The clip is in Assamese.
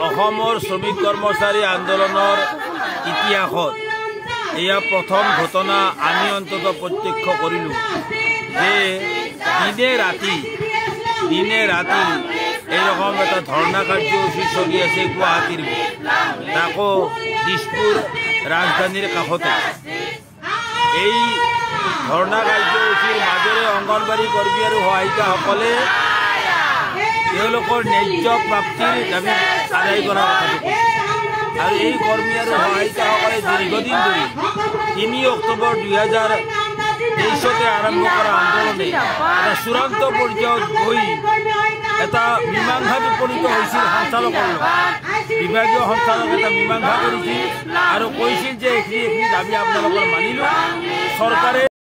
অসমৰ শ্ৰমিক কৰ্মচাৰী আন্দোলনৰ ইতিহাসত এয়া প্ৰথম ঘটনা আমি অন্তত প্ৰত্যক্ষ কৰিলোঁ যে দিনে ৰাতি এইৰকম একটা ধৰ্ণা কাৰ্যসূচী চলি আছে গুৱাহাটীৰ তাকো দিশপুৰ ৰাজধানীৰ কাষতে এই ধৰ্ণা কাৰ্যসূচীৰ মাজেৰে অঙ্গনবাড়ী কৰ্মী আৰু সহায়িকাসকলে তেওঁলোকৰ ন্যায্য প্ৰাপ্তিৰ দাবী আদায় কৰাৰ কথাটো আৰু এই কৰ্মী আৰু সহায়িকাসকলে দীৰ্ঘদিন ধৰি ৩ অক্টোবৰ 2023 আৰম্ভ কৰা আন্দোলনে এটা চূড়ান্ত পৰ্যায়ত গৈ এটা মীমাংসাত উপনীত হৈছিল সঞ্চালকৰ বিভাগীয় সঞ্চালক এটা মীমাংসা কৰিছিল আৰু কৈছিল যে এইখিনি দাবী আপোনালোকৰ মানিলোঁ চৰকাৰে